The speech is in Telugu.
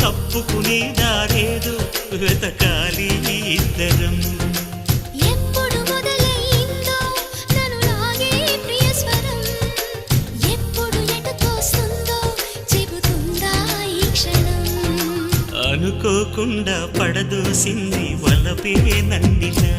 తప్పుకునే దారేదో వెతకాలి ఇద్దరం. ఎప్పుడు మొదలైందో నన్ను లాగే ప్రియ స్వరం, ఎప్పుడు ఎటు తోస్తుందో చెబుతుందా ఈ క్షణం. అనుకోకుండా పడదోసింది వలపే నన్నిలా.